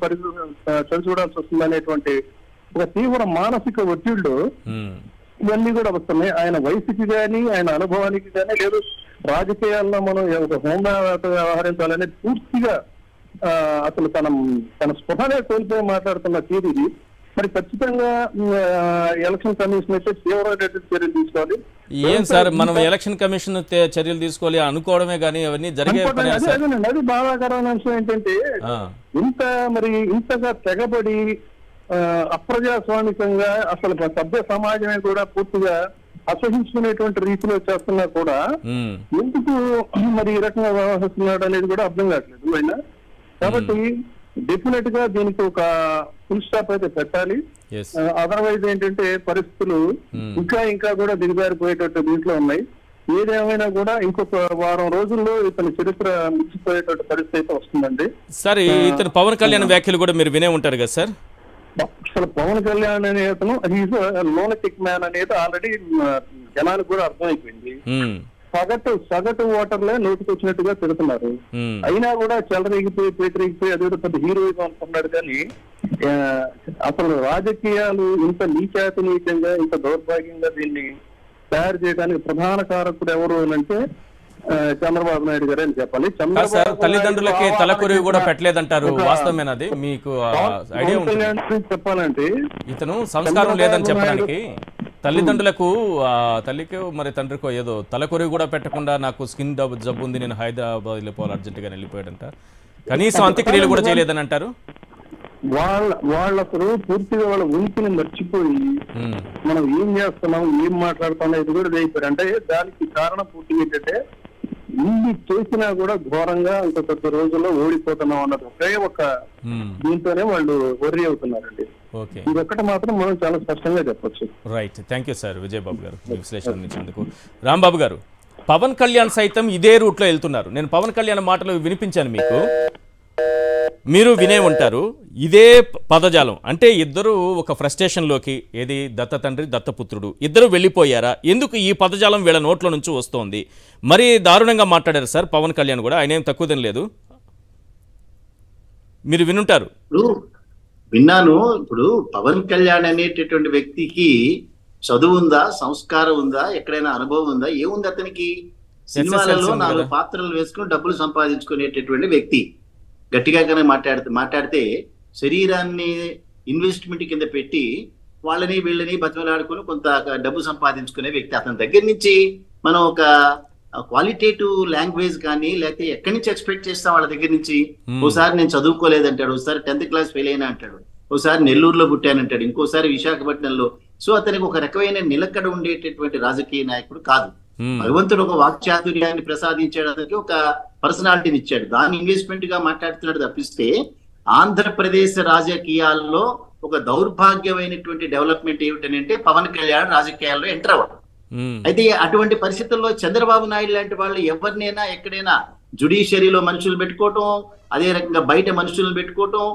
చవిచూడాల్సి వస్తుంది అనేటువంటి ఒక తీవ్ర మానసిక ఒత్తిళ్లు ఇవన్నీ కూడా వస్తున్నాయి. ఆయన వయసుకి కానీ ఆయన అనుభవానికి కానీ లేదు, రాజకీయాల్లో మనం ఒక హోందాగా వ్యవహరించాలనే పూర్తిగా అసలు తన స్పృహనే కోల్పోయి మాట్లాడుతున్న తీరు ఇది. మరి ఖచ్చితంగా ఎలక్షన్ కమిషన్ అయితే తీవ్రమైనటువంటి చర్యలు తీసుకోవాలి. ఏం సార్, మనం ఎలక్షన్ కమిషన్ చర్యలు తీసుకోవాలి అనుకోవడమే కానీ అవన్నీ జరిగే అది బాధాకరమైన అంశం ఏంటంటే ఇంతగా తెగబడి అప్రజాస్వామికంగా అసలు సభ్య సమాజమే కూడా పూర్తిగా అసహించుకునేటువంటి రీతిలో చేస్తున్నా కూడా ఎందుకు మరి ఈ రకంగా వ్యవహరిస్తున్నాడు అనేది కూడా అర్థం కావట్లేదు ఆయన. కాబట్టి డెఫినెట్ గా దీనికి ఒక ఫుల్ స్టాప్ అయితే పెట్టాలి. అదర్వైజ్ ఏంటంటే పరిస్థితులు ఇంకా కూడా దిగజారిపోయేటట్టు దీంట్లో ఉన్నాయి. ఏదేమైనా కూడా ఇంకొక వారం రోజుల్లో ఇతని చరిత్ర మించిపోయేటువంటి పరిస్థితి వస్తుందండి. సార్ ఇతను పవన్ కళ్యాణ్ వ్యాఖ్యలు కూడా మీరు వినే ఉంటారు కదా సార్. అసలు పవన్ కళ్యాణ్ అనే అతను లోనటిక్ మ్యాన్ అనేది ఆల్రెడీ జనానికి కూడా అర్థమైపోయింది. సగటు ఓటర్లే నోటికి వచ్చినట్టుగా తిడుతున్నారు. అయినా కూడా చెలరేగిపోయి పేటరేగిపోయి అదే పెద్ద హీరోయిజం అనుకున్నాడు. కానీ అసలు రాజకీయాలు ఇంత నీచాతినీచంగా ఇంత దౌర్భాగ్యంగా దీన్ని తయారు చేయడానికి ప్రధాన కారకుడు ఎవరు అంటే చంద్రబాబు నాయుడు గారు అని చెప్పాలి. తల్లిదండ్రులకి తలకొరివి కూడా పెట్టలేదంటారు, వాస్తవమేనది? మీకు ఐడియా చెప్పాలంటే ఇతను సంస్కారం లేదని చెప్పడానికి తల్లిదండ్రులకు తల్లికి మరి తండ్రికో ఏదో తలకొరివి కూడా పెట్టకుండా నాకు స్కిన్ జబ్బు ఉంది, నేను హైదరాబాద్ వెళ్ళిపోవాలి అర్జెంటుగా వెళ్ళిపోయాడంట. కనీసం అంత్యక్రియలు కూడా చేయలేదని అంటారు. వాళ్ళకు పూర్తిగా వాళ్ళ ఉనికిని మర్చిపోయి మనం ఏం చేస్తున్నాం, ఏం మాట్లాడుతున్నాం ఇది కూడా అయిపోయారు. అంటే దానికి కారణం పూర్తిగా ఏంటంటే ఇన్ని చేసినా కూడా ఘోరంగా ఇంక కొద్ది రోజుల్లో ఓడిపోతున్నాం అన్నది ఒకే ఒక దీంతోనే వాళ్ళు వర్రీ అవుతున్నారండి. ఇదొక్కటి మాత్రం మనం చాలా స్పష్టంగా చెప్పొచ్చు. Right, thank you sir Vijaya Babu గారు విశ్లేషణ ఇచ్చినందుకు. రాంబాబు గారు, పవన్ కళ్యాణ్ సైతం ఇదే రూట్లో వెళ్తున్నారు. నేను పవన్ కళ్యాణ్ మాటలు వినిపించాను మీకు, మీరు వినే ఉంటారు. ఇదే పదజాలం అంటే ఇద్దరు ఒక ఫ్రస్ట్రేషన్లోకి, ఏది దత్త తండ్రి దత్తపుత్రుడు ఇద్దరు వెళ్ళిపోయారా, ఎందుకు ఈ పదజాలం వీళ్ళ నోట్ల నుంచి వస్తోంది? మరి దారుణంగా మాట్లాడారు సార్ పవన్ కళ్యాణ్ కూడా, ఆయన ఏం తక్కువ తినలేదు. మీరు వినుంటారు. విన్నాను. ఇప్పుడు పవన్ కళ్యాణ్ అనేటటువంటి వ్యక్తికి చదువు ఉందా, సంస్కారం ఉందా, ఎక్కడైనా అనుభవం ఉందా, ఏముంది? అతనికి సినిమాలలో 4 పాత్రలు వేసుకుని డబ్బులు సంపాదించుకునేటటువంటి వ్యక్తి. గట్టిగా కానీ మాట్లాడితే శరీరాన్ని ఇన్వెస్ట్మెంట్ కింద పెట్టి వాళ్ళని వీళ్ళని బతిమలాడుకుని కొంత డబ్బు సంపాదించుకునే వ్యక్తి. అతని దగ్గర నుంచి మనం ఒక క్వాలిటేటివ్ లాంగ్వేజ్ కానీ లేకపోతే ఎక్కడి నుంచి ఎక్స్పెక్ట్ చేస్తాం వాళ్ళ దగ్గర నుంచి? ఓసారి నేను చదువుకోలేదంటాడు, ఒకసారి 10th క్లాస్ ఫెయిల్ అయినా అంటాడు, ఒకసారి నెల్లూరులో పుట్టానంటాడు, ఇంకోసారి విశాఖపట్నంలో. సో అతనికి ఒక రకమైన నిలకడ ఉండేటటువంటి రాజకీయ నాయకుడు కాదు. భగవంతుడు ఒక వాక్చాతుర్యాన్ని ప్రసాదించడానికి ఒక పర్సనాలిటీని ఇచ్చాడు, దాన్ని ఇన్వెస్ట్మెంట్ గా మాట్లాడుతున్నాడు తప్పిస్తే ఆంధ్రప్రదేశ్ రాజకీయాల్లో ఒక దౌర్భాగ్యమైనటువంటి డెవలప్మెంట్ ఏమిటంటే పవన్ కళ్యాణ్ రాజకీయాల్లో ఎంటర్ అవ్వడం. అయితే అటువంటి పరిస్థితుల్లో చంద్రబాబు నాయుడు లాంటి వాళ్ళు ఎవరినైనా ఎక్కడైనా జుడిషియరీలో మనుషులు పెట్టుకోవటం, అదే రకంగా బయట మనుషులను పెట్టుకోవటం,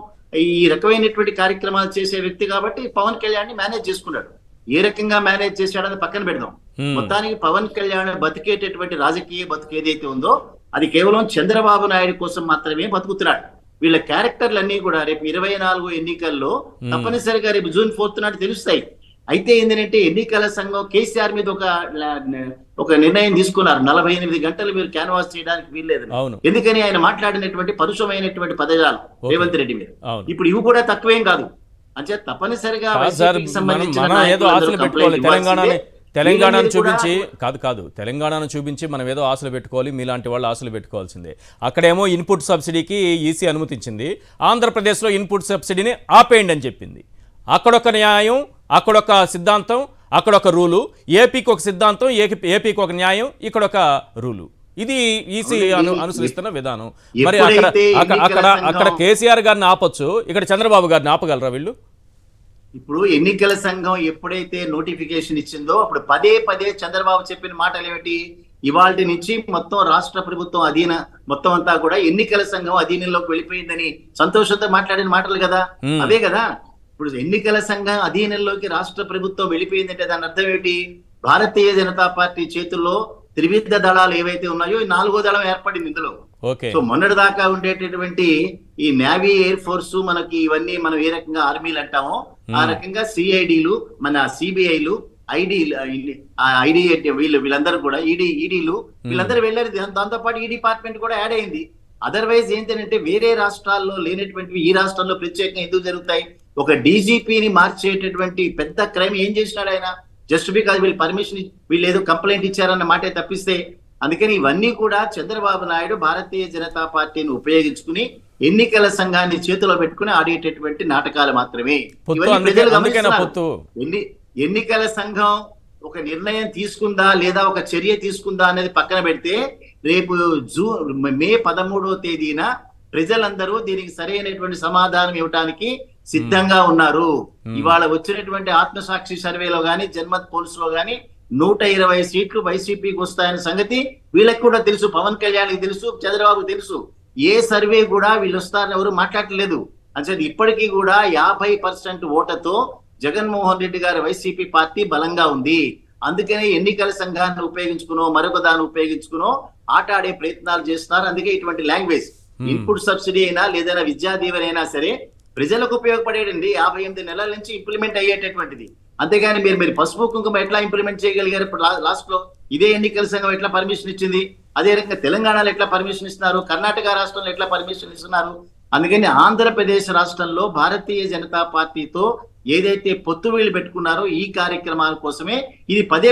ఈ రకమైనటువంటి కార్యక్రమాలు చేసే వ్యక్తి కాబట్టి పవన్ కళ్యాణ్ ని మేనేజ్ చేసుకున్నాడు. ఏ రకంగా మేనేజ్ చేశాడని పక్కన పెడదాం. మొత్తానికి పవన్ కళ్యాణ్ బతికేటటువంటి రాజకీయ బతుకు ఏదైతే ఉందో అది కేవలం చంద్రబాబు నాయుడు కోసం మాత్రమే బతుకుతున్నాడు. వీళ్ళ క్యారెక్టర్లు అన్ని కూడా రేపు 24 ఎన్నికల్లో తప్పనిసరిగా రేపు June 4th నాడు తెలుస్తాయి. అయితే ఏంటంటే ఎన్నికల సంఘం కేసీఆర్ మీద ఒక నిర్ణయం తీసుకున్నారు, 48 గంటలు మీరు క్యాన్వాస్ చేయడానికి వీల్లేదు. ఎందుకని? ఆయన మాట్లాడినటువంటి పరుషమైనటువంటి పదజాలం రేవంత్ రెడ్డి మీద. ఇప్పుడు ఇవి కూడా తక్కువేం కాదు. అంటే తప్పనిసరిగా తెలంగాణను చూపించి మనం ఏదో ఆశలు పెట్టుకోవాలి, మీలాంటి వాళ్ళు ఆశలు పెట్టుకోవాల్సిందే. అక్కడేమో ఇన్పుట్ సబ్సిడీకి ఈసీ అనుమతించింది, ఆంధ్రప్రదేశ్లో ఇన్పుట్ సబ్సిడీని ఆపేయండి అని చెప్పింది. అక్కడొక న్యాయం, అక్కడొక సిద్ధాంతం, అక్కడొక రూలు. ఏపీకి ఒక సిద్ధాంతం, ఏపీకి ఒక న్యాయం, ఇక్కడొక రూలు. ఇది ఈసీ అనుసరిస్తున్న విధానం. మరి అక్కడ కేసీఆర్ గారిని ఆపొచ్చు, ఇక్కడ చంద్రబాబు గారిని ఆపగలరా వీళ్ళు? ఇప్పుడు ఎన్నికల సంఘం ఎప్పుడైతే నోటిఫికేషన్ ఇచ్చిందో అప్పుడు పదే చంద్రబాబు చెప్పిన మాటలు ఏమిటి? ఇవాళ నుంచి మొత్తం రాష్ట్ర ప్రభుత్వం మొత్తం అంతా కూడా ఎన్నికల సంఘం అధీనంలోకి వెళ్ళిపోయిందని సంతోషంతో మాట్లాడిన మాటలు కదా, అవే కదా. ఇప్పుడు ఎన్నికల సంఘం అధీనంలోకి రాష్ట్ర ప్రభుత్వం వెళ్ళిపోయిందంటే దాని అర్థం ఏమిటి? భారతీయ జనతా పార్టీ చేతుల్లో త్రివిధ దళాలు ఏవైతే ఉన్నాయో ఈ 4వ దళం ఏర్పడింది ఇందులో. సో మొన్నటి దాకా ఉండేటటువంటి ఈ నేవీ, ఎయిర్ ఫోర్స్, మనకి ఇవన్నీ మనం ఏ రకంగా ఆర్మీలు అంటామో ఆ రకంగా సిఐడిలు, మన సిబిఐలు, ఐడి వీళ్ళందరూ కూడా ఈడీలు వీళ్ళందరూ వెళ్ళారు. దాంతో పాటు ఈ డిపార్ట్మెంట్ కూడా యాడ్ అయింది. అదర్వైజ్ ఏంటంటే వేరే రాష్ట్రాల్లో లేనటువంటివి ఈ రాష్ట్రంలో ప్రత్యేకంగా ఎందుకు జరుగుతాయి? ఒక డీజీపీని మార్చేటటువంటి పెద్ద క్రైమ్ ఏం చేసినాడు ఆయన? జస్ట్ బికాజ్ వీళ్ళు పర్మిషన్, వీళ్ళు ఏదో కంప్లైంట్ ఇచ్చారన్న మాటే తప్పిస్తే. అందుకని ఇవన్నీ కూడా చంద్రబాబు నాయుడు భారతీయ జనతా పార్టీని ఉపయోగించుకుని ఎన్నికల సంఘాన్ని చేతిలో పెట్టుకుని ఆడేటటువంటి నాటకాలు మాత్రమే. ఎన్నికల సంఘం ఒక నిర్ణయం తీసుకుందా లేదా ఒక చర్య తీసుకుందా అనేది పక్కన పెడితే రేపు మే 13వ తేదీన ప్రజలందరూ దీనికి సరైనటువంటి సమాధానం ఇవ్వడానికి సిద్ధంగా ఉన్నారు. ఇవాళ వచ్చినటువంటి ఆత్మసాక్షి సర్వేలో గాని, జన్మత్ పోల్స్ లో గాని 120 సీట్లు వైసీపీకి వస్తాయన్న సంగతి వీళ్ళకి కూడా తెలుసు, పవన్ కళ్యాణ్కి తెలుసు, చంద్రబాబు తెలుసు. ఏ సర్వే కూడా వీళ్ళు వస్తారని ఎవరు మాట్లాడలేదు. అంటే ఇప్పటికీ కూడా 50% ఓటతో జగన్మోహన్ రెడ్డి గారి వైసీపీ పార్టీ బలంగా ఉంది. అందుకనే ఎన్నికల సంఘాన్ని ఉపయోగించుకునో మరొక దాన్ని ఉపయోగించుకునో ఆట ఆడే ప్రయత్నాలు చేస్తున్నారు. అందుకే ఇటువంటి లాంగ్వేజ్, ఇన్పుట్ సబ్సిడీ అయినా లేదైనా విద్యా దీవెన అయినా సరే ప్రజలకు ఉపయోగపడేదండి. 58 నెలల నుంచి ఇంప్లిమెంట్ అయ్యేటటువంటిది. అంతేగాని మీరు పసుపు కుంకుమ ఎట్లా ఇంప్లిమెంట్ చేయగలిగారు? ఇప్పుడు లాస్ట్ లో ఇదే ఎన్నికల సంఘం ఎట్లా పర్మిషన్ ఇచ్చింది? అదే రకంగా తెలంగాణలో ఎట్లా పర్మిషన్ ఇస్తున్నారు? కర్ణాటక రాష్ట్రంలో ఎట్లా పర్మిషన్ ఇస్తున్నారు? అందుకని ఆంధ్రప్రదేశ్ రాష్ట్రంలో భారతీయ జనతా పార్టీతో ఏదైతే పొత్తు వీళ్ళు పెట్టుకున్నారో ఈ కార్యక్రమాల కోసమే ఇది పదే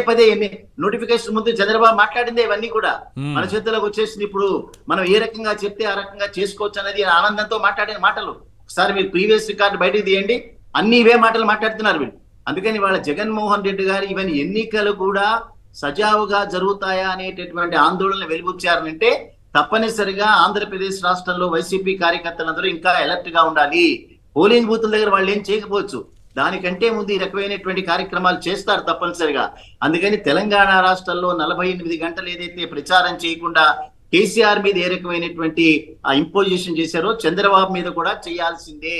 నోటిఫికేషన్ ముందు చంద్రబాబు మాట్లాడిందే ఇవన్నీ కూడా మన చేతులకు వచ్చేసింది. ఇప్పుడు మనం ఏ రకంగా చెప్తే ఆ రకంగా చేసుకోవచ్చు అనేది ఆనందంతో మాట్లాడిన మాటలు. ఒకసారి మీరు ప్రీవియస్ రికార్డు బయటకు తీయండి, అన్ని ఇవే మాటలు మాట్లాడుతున్నారు వీళ్ళు. అందుకని వాళ్ళ జగన్మోహన్ రెడ్డి గారు ఇవన్నీ ఎన్నికలు కూడా సజావుగా జరుగుతాయా అనేటటువంటి ఆందోళన వెలుబుచ్చారంటే తప్పనిసరిగా ఆంధ్రప్రదేశ్ రాష్ట్రంలో వైసీపీ కార్యకర్తలందరూ ఇంకా అలర్ట్ గా ఉండాలి. పోలింగ్ బూతుల దగ్గర వాళ్ళు ఏం చేయకపోవచ్చు, దానికంటే ముందు ఈ రకమైనటువంటి కార్యక్రమాలు చేస్తారు తప్పనిసరిగా. అందుకని తెలంగాణ రాష్ట్రంలో 48 గంటలు ఏదైతే ప్రచారం చేయకుండా కేసీఆర్ మీద ఏ రకమైనటువంటి ఇంపోజిషన్ చేశారో చంద్రబాబు మీద కూడా చేయాల్సిందే.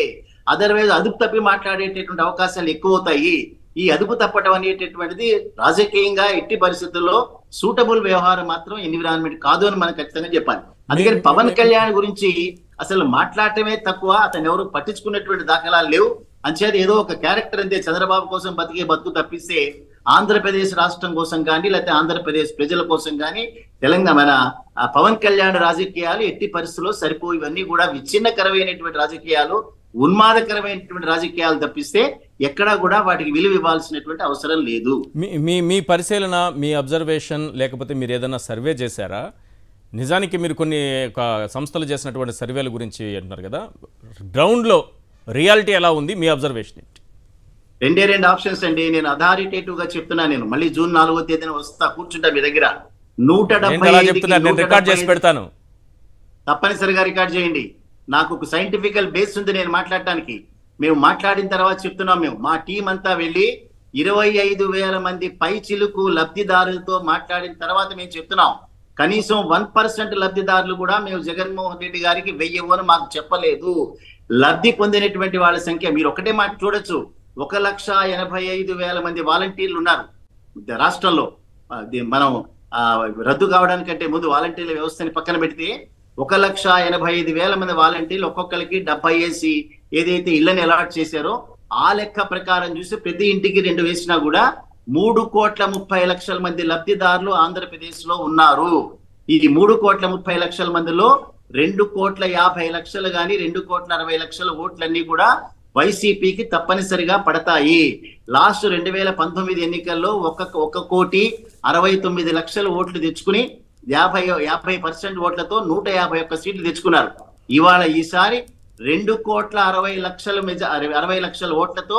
అదర్వైజ్ అదుపు తప్పి మాట్లాడేటటువంటి అవకాశాలు ఎక్కువ అవుతాయి. ఈ అదుపు తప్పటం అనేటటువంటిది రాజకీయంగా ఎట్టి పరిస్థితుల్లో సూటబుల్ వ్యవహారం మాత్రం ఎన్విరాన్మెంట్ కాదు అని మనం ఖచ్చితంగా చెప్పాలి. అందుకని పవన్ కళ్యాణ్ గురించి అసలు మాట్లాడటమే తక్కువ, అతను ఎవరు పట్టించుకున్నటువంటి దాఖలాలు లేవు. అంచేది ఏదో ఒక క్యారెక్టర్ అంతే, చంద్రబాబు కోసం బతుకు తప్పిస్తే ఆంధ్రప్రదేశ్ రాష్ట్రం కోసం కానీ లేకపోతే ఆంధ్రప్రదేశ్ ప్రజల కోసం కానీ తెలంగాణ మన పవన్ కళ్యాణ్ రాజకీయాలు ఎట్టి పరిస్థితుల్లో సరిపోయి ఇవన్నీ కూడా విచ్ఛిన్నకరమైనటువంటి రాజకీయాలు, ఉన్మాదకరమైనటువంటి రాజకీయాలు తప్పిస్తే ఎక్కడా కూడా వాటికి విలువ ఇవ్వాల్సినటువంటి అవసరం లేదు. మీ పరిశీలన, మీ అబ్జర్వేషన్, లేకపోతే మీరు ఏదైనా సర్వే చేశారా? నిజానికి మీరు కొన్ని సంస్థలు చేసినటువంటి సర్వేల గురించి అంటున్నారు కదా, గ్రౌండ్లో రియాలిటీ ఎలా ఉంది మీ అబ్జర్వేషన్? రెండు ఆప్షన్స్ అండి. నేను అథారిటేటివ్ గా చెప్తున్నా. నేను మళ్ళీ జూన్ 4వ తేదీన వస్తా, కూర్చుంటా మీ దగ్గర. 175 రికార్డ్ చేసి పెడతాను, తప్పనిసరిగా రికార్డ్ చేయండి. నాకు ఒక సైంటిఫికల్ బేస్ ఉంది నేను మాట్లాడటానికి. మేము మాట్లాడిన తర్వాత చెప్తున్నాం, మేము మా టీం అంతా వెళ్ళి 25,000 మంది పై చిలుకు లబ్ధిదారులతో మాట్లాడిన తర్వాత మేము చెప్తున్నాం. కనీసం 1% లబ్ధిదారులు కూడా మేము జగన్మోహన్ రెడ్డి గారికి వెయ్యమని మాకు చెప్పలేదు. లబ్ధి పొందినటువంటి వాళ్ళ సంఖ్య మీరు ఒకటే మాట చూడొచ్చు, 1,85,000 మంది వాలంటీర్లు ఉన్నారు రాష్ట్రంలో. మనం రద్దు కావడానికంటే ముందు వాలంటీర్ల వ్యవస్థని పక్కన పెడితే 1,85,000 మంది వాలంటీర్లు ఒక్కొక్కరికి 70 వేసి ఏదైతే ఇళ్లని అలాట్ చేశారో ఆ లెక్క ప్రకారం చూసి ప్రతి ఇంటికి 2 వేసినా కూడా 3,30,00,000 మంది లబ్ధిదారులు ఆంధ్రప్రదేశ్ లో ఉన్నారు. ఈ 3,30,00,000 మందిలో 2,50,00,000 గాని 2,60,00,000 ఓట్లన్నీ కూడా వైసీపీకి తప్పనిసరిగా పడతాయి. లాస్ట్ 2019 ఎన్నికల్లో 1,69,00,000 ఓట్లు తెచ్చుకుని 50% ఓట్లతో 151 సీట్లు తెచ్చుకున్నారు. ఇవాళ ఈసారి 2,60,00,000 ఓట్లతో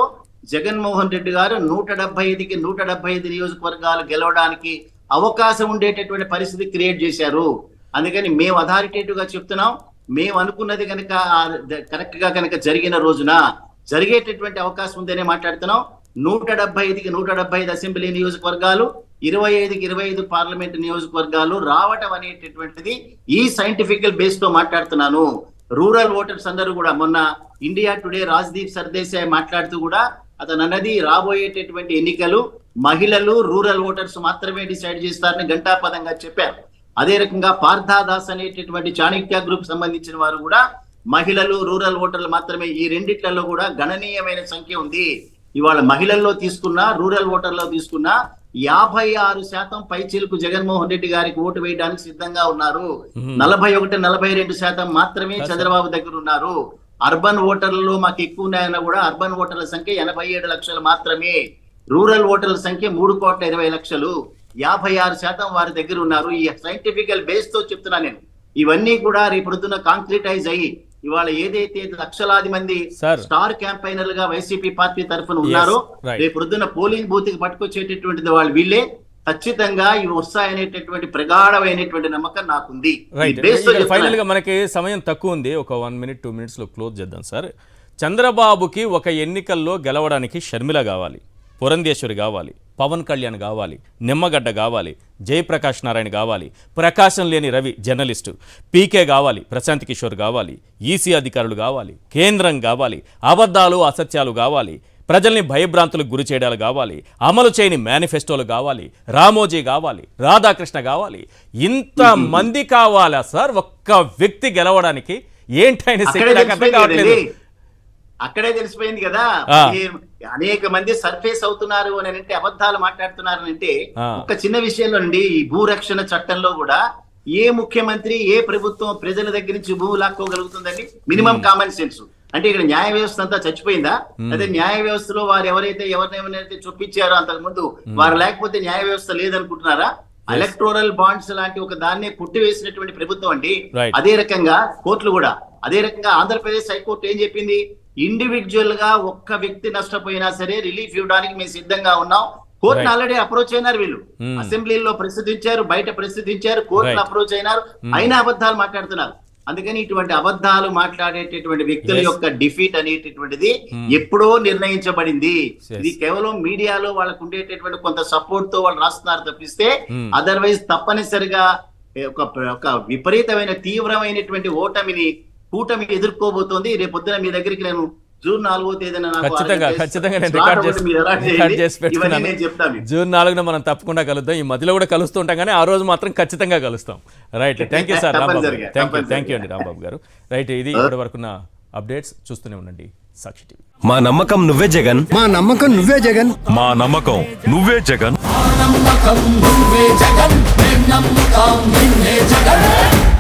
జగన్మోహన్ రెడ్డి గారు 175కి 175 నియోజకవర్గాలు గెలవడానికి అవకాశం ఉండేటటువంటి పరిస్థితి క్రియేట్ చేశారు. అందుకని మేము అథారిటేటివ్ గా చెప్తున్నాం, మేము అనుకున్నది కనుక కరెక్ట్ గా కనుక జరిగిన రోజున జరిగేటటువంటి అవకాశం ఉందనే మాట్లాడుతున్నాం. 175కి 175 అసెంబ్లీ నియోజకవర్గాలు, 25కి 25 పార్లమెంట్ నియోజకవర్గాలు రావటం అనేటటువంటిది ఈ సైంటిఫికల్ బేస్ తో మాట్లాడుతున్నాను. రూరల్ ఓటర్స్ అందరూ కూడా మొన్న ఇండియా టుడే రాజ్దీప్ సర్దేశాయ్ మాట్లాడుతూ కూడా అతను అన్నది రాబోయేటటువంటి ఎన్నికలు మహిళలు రూరల్ ఓటర్స్ మాత్రమే డిసైడ్ చేస్తారని ఘంటాపదంగా చెప్పారు. అదే రకంగా పార్థాదాస్ అనేటటువంటి చాణక్య గ్రూప్ సంబంధించిన వారు కూడా మహిళలు రూరల్ ఓటర్లు మాత్రమే, ఈ రెండిట్లలో కూడా గణనీయమైన సంఖ్య ఉంది. ఇవాళ మహిళల్లో తీసుకున్నా రూరల్ ఓటర్లో తీసుకున్నా 56% పైచిలుకు జగన్మోహన్ రెడ్డి గారికి ఓటు వేయడానికి సిద్ధంగా ఉన్నారు. 41-42% మాత్రమే చంద్రబాబు దగ్గర ఉన్నారు. అర్బన్ ఓటర్లలో మాకు ఎక్కువ ఉన్నాయన్నా కూడా అర్బన్ ఓటర్ల సంఖ్య 87 లక్షలు మాత్రమే. రూరల్ ఓటర్ల సంఖ్య 3,20,00,000, 56% వారి దగ్గర ఉన్నారు. ఈ సైంటిఫికల్ బేస్ తో చెప్తున్నా నేను. ఇవన్నీ కూడా రేపొద్దున కాంక్రీటైజ్ అయ్యి ఇవాళ ఏదైతే లక్షలాది మంది స్టార్ క్యాంపైనర్లు గా వైసీపీ పార్టీ తరఫున ఉన్నారో రేపొద్దున పోలింగ్ బూత్ కి పట్టుకొచ్చేటటువంటిది వాళ్ళు వీళ్ళే. ఖచ్చితంగా ఇవి వస్తాయనేటటువంటి ప్రగాఢమైనటువంటి నమ్మకం నాకుంది. ఫైనల్ గా మనకి సమయం తక్కువ ఉంది, ఒక 1 minute 2 minutes లో క్లోజ్ చేద్దాం సార్. చంద్రబాబుకి ఒక ఎన్నికల్లో గెలవడానికి షర్మిల కావాలి, పురంధేశ్వరి కావాలి, పవన్ కళ్యాణ్ కావాలి, నిమ్మగడ్డ కావాలి, జయప్రకాష్ నారాయణ కావాలి, ప్రకాశం లేని రవి జర్నలిస్టు, పీకే కావాలి, ప్రశాంత్ కిషోర్ కావాలి, ఈసీ అధికారులు కావాలి, కేంద్రం కావాలి, అబద్ధాలు అసత్యాలు కావాలి, ప్రజల్ని భయభ్రాంతులకు గురి చేయడాలు కావాలి, అమలు చేయని మేనిఫెస్టోలు కావాలి, రామోజీ కావాలి, రాధాకృష్ణ కావాలి. ఇంతమంది కావాలా సార్ ఒక్క వ్యక్తి గెలవడానికి? ఏంటైనా అక్కడే తెలిసిపోయింది కదా. అనేక మంది సర్ఫేస్ అవుతున్నారు అని అంటే, అబద్ధాలు మాట్లాడుతున్నారు అని అంటే, ఒక చిన్న విషయంలో అండి, ఈ భూరక్షణ చట్టంలో కూడా ఏ ముఖ్యమంత్రి ఏ ప్రభుత్వం ప్రజల దగ్గర నుంచి భూమి లాక్కోగలుగుతుందండి? Minimum common sense. అంటే ఇక్కడ న్యాయ వ్యవస్థ అంతా చచ్చిపోయిందా? అదే న్యాయ వ్యవస్థలో వారు ఎవరినైతే చొప్పించారో అంతకు ముందు వారు లేకపోతే న్యాయ వ్యవస్థ లేదనుకుంటున్నారా? ఎలక్టోరల్ బాండ్స్ లాంటి ఒక దాన్ని పుట్టివేసినటువంటి ప్రభుత్వం అండి. అదే రకంగా కోర్టులు కూడా, అదే రకంగా ఆంధ్రప్రదేశ్ హైకోర్టు ఏం చెప్పింది? ఇండివిజువల్ గా ఒక్క వ్యక్తి నష్టపోయినా సరే రిలీఫ్ ఇవ్వడానికి మేము సిద్ధంగా ఉన్నాం. కోర్టును ఆల్రెడీ అప్రోచ్ అయినారు వీళ్ళు, అసెంబ్లీలో ప్రశ్నించారు, బయట ప్రశ్నించారు, కోర్టును అప్రోచ్ అయినారు, అయినా అబద్ధాలు మాట్లాడుతున్నారు. అందుకని ఇటువంటి అబద్ధాలు మాట్లాడేటటువంటి వ్యక్తుల యొక్క డిఫీట్ అనేటటువంటిది ఎప్పుడో నిర్ణయించబడింది. ఇది కేవలం మీడియాలో వాళ్ళకు ఉండేటటువంటి కొంత సపోర్ట్ తో వాళ్ళు రాస్తున్నారు తప్పిస్తే, అదర్వైజ్ తప్పనిసరిగా ఒక విపరీతమైన తీవ్రమైనటువంటి ఓటమిని కూటమి ఎదుర్కోబోతోంది. రేపొద్దున మీ దగ్గరికి నేను జూన్ 4వ తేదీన ఖచ్చితంగా నేను రికార్డ్ చేసి పెట్టుకున్నాను. జూన్ 4న మనం తప్పకుండా కలుద్దాం. ఈ మధ్యలో కూడా కలుస్తూ ఉంటాం, కానీ ఆ రోజు మాత్రం ఖచ్చితంగా కలుస్తాం. Right, thank you sir Rambabu, thank you అండి రాంబాబు గారు. రైట్, ఇది ఇప్పటి వరకున్న అప్డేట్స్. చూస్తూనే ఉండండి సాక్షి టీవీ. మా నమ్మకం నువ్వే జగన్, మా నమ్మకం నువ్వే జగన్, మా నమ్మకం నువ్వే జగన్. నమ్మకం నువ్వే జగన్, నమ్మకం నిన్నే జగన్.